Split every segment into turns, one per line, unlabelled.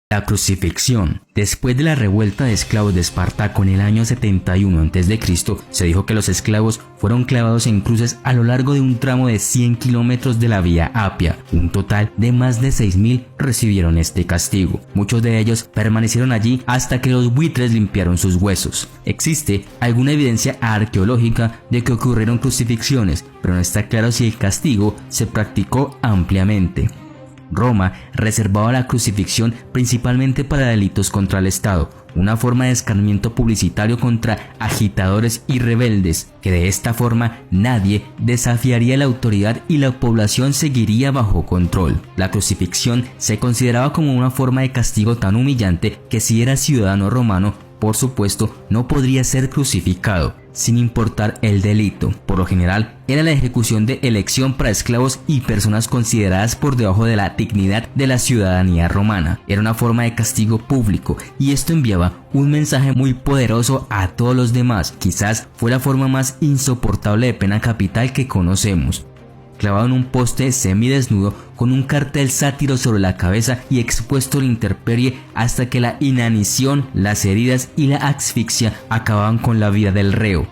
La crucifixión. Después de la revuelta de esclavos de Espartaco en el año 71 a.C., se dijo que los esclavos fueron clavados en cruces a lo largo de un tramo de 100 kilómetros de la Vía Apia. Un total de más de 6.000 recibieron este castigo. Muchos de ellos permanecieron allí hasta que los buitres limpiaron sus huesos. Existe alguna evidencia arqueológica de que ocurrieron crucifixiones, pero no está claro si el castigo se practicó ampliamente. Roma reservaba la crucifixión principalmente para delitos contra el Estado, una forma de escarmiento publicitario contra agitadores y rebeldes, que de esta forma nadie desafiaría la autoridad y la población seguiría bajo control. La crucifixión se consideraba como una forma de castigo tan humillante que si era ciudadano romano, por supuesto, no podría ser crucificado, sin importar el delito. Por lo general, era la ejecución de elección para esclavos y personas consideradas por debajo de la dignidad de la ciudadanía romana. Era una forma de castigo público y esto enviaba un mensaje muy poderoso a todos los demás. Quizás fue la forma más insoportable de pena capital que conocemos. Clavado en un poste semidesnudo con un cartel sátiro sobre la cabeza y expuesto a la intemperie hasta que la inanición, las heridas y la asfixia acababan con la vida del reo.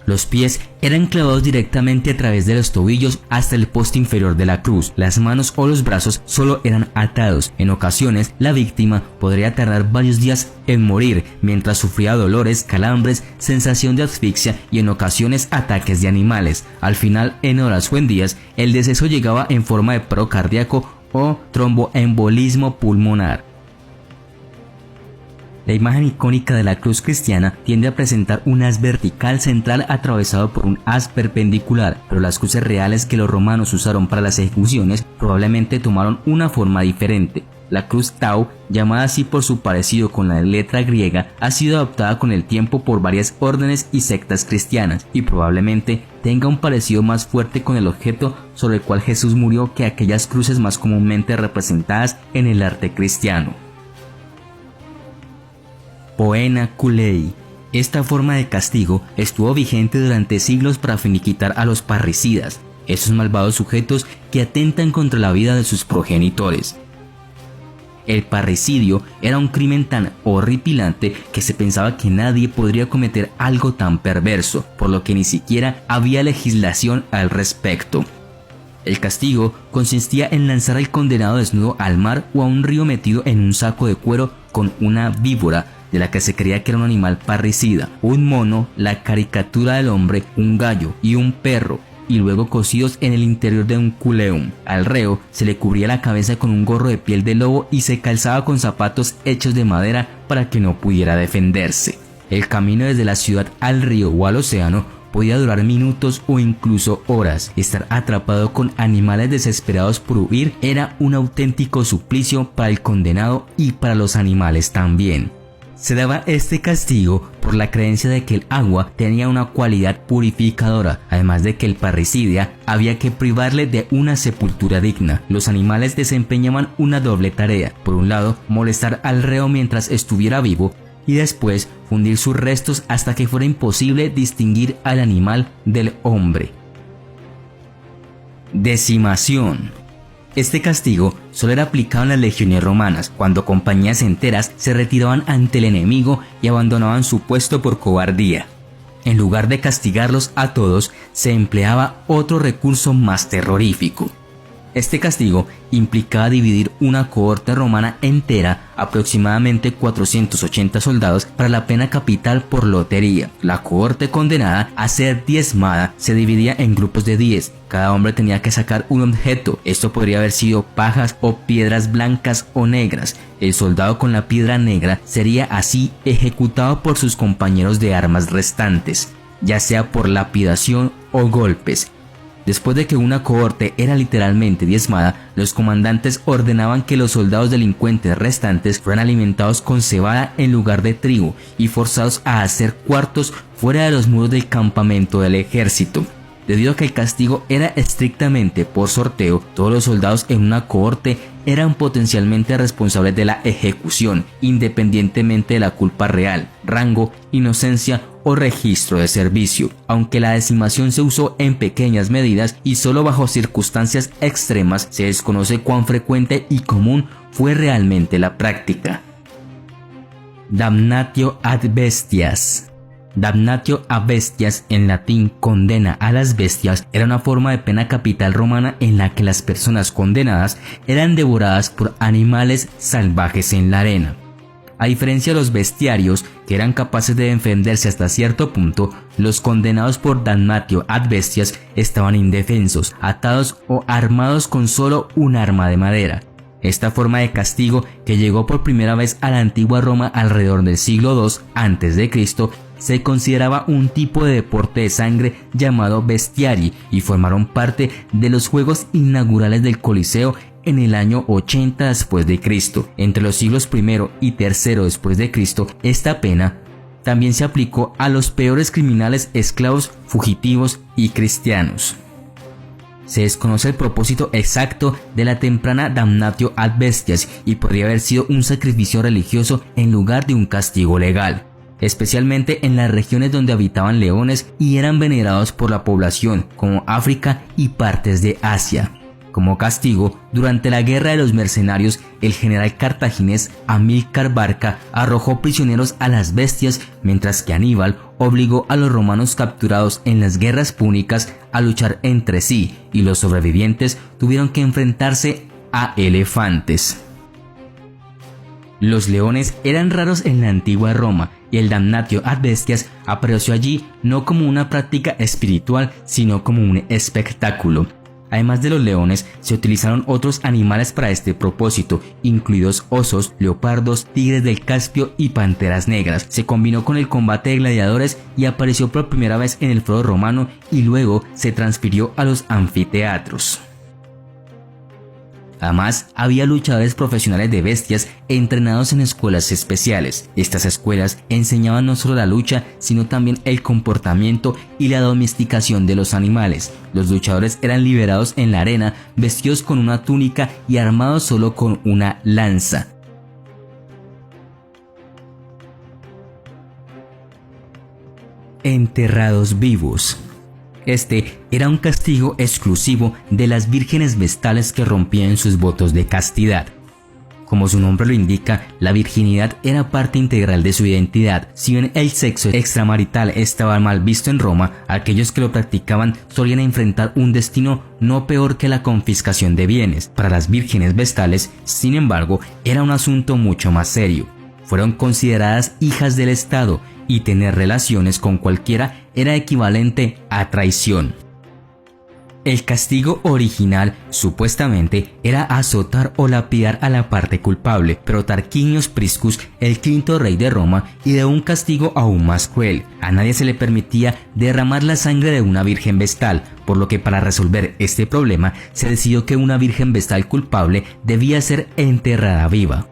Los pies eran clavados directamente a través de los tobillos hasta el poste inferior de la cruz. Las manos o los brazos solo eran atados. En ocasiones, la víctima podría tardar varios días en morir mientras sufría dolores, calambres, sensación de asfixia y en ocasiones ataques de animales. Al final, en horas o en días, el deceso llegaba en forma de paro cardíaco o tromboembolismo pulmonar. La imagen icónica de la cruz cristiana tiende a presentar un haz vertical central atravesado por un haz perpendicular, pero las cruces reales que los romanos usaron para las ejecuciones probablemente tomaron una forma diferente. La cruz Tau, llamada así por su parecido con la letra griega, ha sido adoptada con el tiempo por varias órdenes y sectas cristianas y probablemente tenga un parecido más fuerte con el objeto sobre el cual Jesús murió que aquellas cruces más comúnmente representadas en el arte cristiano. Poena culei. Esta forma de castigo estuvo vigente durante siglos para finiquitar a los parricidas, esos malvados sujetos que atentan contra la vida de sus progenitores. El parricidio era un crimen tan horripilante que se pensaba que nadie podría cometer algo tan perverso, por lo que ni siquiera había legislación al respecto. El castigo consistía en lanzar al condenado desnudo al mar o a un río metido en un saco de cuero con una víbora, de la que se creía que era un animal parricida, un mono, la caricatura del hombre, un gallo y un perro, y luego cocidos en el interior de un culeum. Al reo se le cubría la cabeza con un gorro de piel de lobo y se calzaba con zapatos hechos de madera para que no pudiera defenderse. El camino desde la ciudad al río o al océano podía durar minutos o incluso horas. Estar atrapado con animales desesperados por huir era un auténtico suplicio para el condenado y para los animales también. Se daba este castigo por la creencia de que el agua tenía una cualidad purificadora, además de que el parricida había que privarle de una sepultura digna. Los animales desempeñaban una doble tarea: por un lado, molestar al reo mientras estuviera vivo, y después fundir sus restos hasta que fuera imposible distinguir al animal del hombre. Decimación. Este castigo solo era aplicado en las legiones romanas, cuando compañías enteras se retiraban ante el enemigo y abandonaban su puesto por cobardía. En lugar de castigarlos a todos, se empleaba otro recurso más terrorífico. Este castigo implicaba dividir una cohorte romana entera, aproximadamente 480 soldados, para la pena capital por lotería. La cohorte condenada a ser diezmada se dividía en grupos de 10. Cada hombre tenía que sacar un objeto. Esto podría haber sido pajas o piedras blancas o negras. El soldado con la piedra negra sería así ejecutado por sus compañeros de armas restantes, ya sea por lapidación o golpes. Después de que una cohorte era literalmente diezmada, los comandantes ordenaban que los soldados delincuentes restantes fueran alimentados con cebada en lugar de trigo y forzados a hacer cuartos fuera de los muros del campamento del ejército. Debido a que el castigo era estrictamente por sorteo, todos los soldados en una cohorte eran potencialmente responsables de la ejecución, independientemente de la culpa real, rango, inocencia o registro de servicio. Aunque la decimación se usó en pequeñas medidas y solo bajo circunstancias extremas, se desconoce cuán frecuente y común fue realmente la práctica. Damnatio ad bestias. Damnatio a bestias, en latín condena a las bestias, era una forma de pena capital romana en la que las personas condenadas eran devoradas por animales salvajes en la arena. A diferencia de los bestiarios, que eran capaces de defenderse hasta cierto punto, los condenados por damnatio ad bestias estaban indefensos, atados o armados con solo un arma de madera. Esta forma de castigo, que llegó por primera vez a la antigua Roma alrededor del siglo II a.C., se consideraba un tipo de deporte de sangre llamado bestiari y formaron parte de los juegos inaugurales del Coliseo en el año 80 después de Cristo. Entre los siglos I y III después de Cristo, esta pena también se aplicó a los peores criminales esclavos, fugitivos y cristianos. Se desconoce el propósito exacto de la temprana damnatio ad bestias y podría haber sido un sacrificio religioso en lugar de un castigo legal, especialmente en las regiones donde habitaban leones y eran venerados por la población, como África y partes de Asia. Como castigo, durante la Guerra de los Mercenarios, el general cartaginés Amílcar Barca arrojó prisioneros a las bestias, mientras que Aníbal obligó a los romanos capturados en las guerras púnicas a luchar entre sí, y los sobrevivientes tuvieron que enfrentarse a elefantes. Los leones eran raros en la antigua Roma, y el damnatio ad bestias apareció allí no como una práctica espiritual, sino como un espectáculo. Además de los leones, se utilizaron otros animales para este propósito, incluidos osos, leopardos, tigres del Caspio y panteras negras. Se combinó con el combate de gladiadores y apareció por primera vez en el foro romano y luego se transfirió a los anfiteatros. Además, había luchadores profesionales de bestias entrenados en escuelas especiales. Estas escuelas enseñaban no solo la lucha, sino también el comportamiento y la domesticación de los animales. Los luchadores eran liberados en la arena, vestidos con una túnica y armados solo con una lanza. Enterrados vivos. Este era un castigo exclusivo de las vírgenes vestales que rompían sus votos de castidad. Como su nombre lo indica, la virginidad era parte integral de su identidad. Si bien el sexo extramarital estaba mal visto en Roma, aquellos que lo practicaban solían enfrentar un destino no peor que la confiscación de bienes. Para las vírgenes vestales, sin embargo, era un asunto mucho más serio. Fueron consideradas hijas del Estado y tener relaciones con cualquiera era equivalente a traición. El castigo original, supuestamente, era azotar o lapidar a la parte culpable, pero Tarquinius Priscus, el quinto rey de Roma, ideó un castigo aún más cruel. A nadie se le permitía derramar la sangre de una virgen vestal, por lo que para resolver este problema se decidió que una virgen vestal culpable debía ser enterrada viva.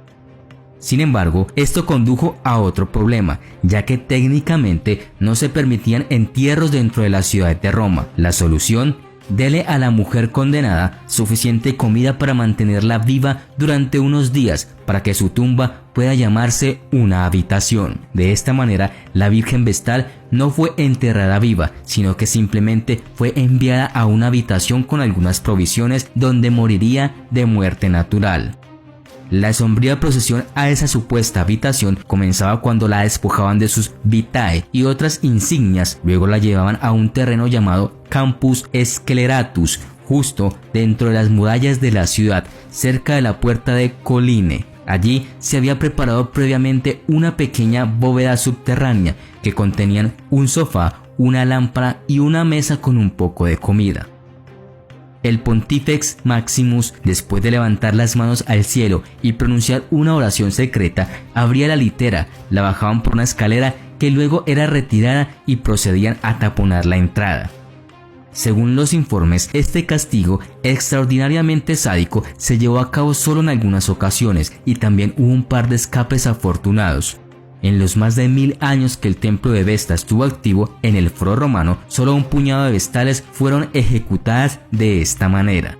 Sin embargo, esto condujo a otro problema, ya que técnicamente no se permitían entierros dentro de la ciudad de Roma. La solución: dele a la mujer condenada suficiente comida para mantenerla viva durante unos días para que su tumba pueda llamarse una habitación. De esta manera, la Virgen Vestal no fue enterrada viva, sino que simplemente fue enviada a una habitación con algunas provisiones donde moriría de muerte natural. La sombría procesión a esa supuesta habitación comenzaba cuando la despojaban de sus vitae y otras insignias, luego la llevaban a un terreno llamado Campus Sceleratus, justo dentro de las murallas de la ciudad, cerca de la puerta de Colline. Allí se había preparado previamente una pequeña bóveda subterránea que contenían un sofá, una lámpara y una mesa con un poco de comida. El Pontifex Maximus, después de levantar las manos al cielo y pronunciar una oración secreta, abría la litera, la bajaban por una escalera que luego era retirada y procedían a taponar la entrada. Según los informes, este castigo extraordinariamente sádico se llevó a cabo solo en algunas ocasiones y también hubo un par de escapes afortunados. En los más de 1000 años que el templo de Vesta estuvo activo en el foro romano, solo un puñado de vestales fueron ejecutadas de esta manera.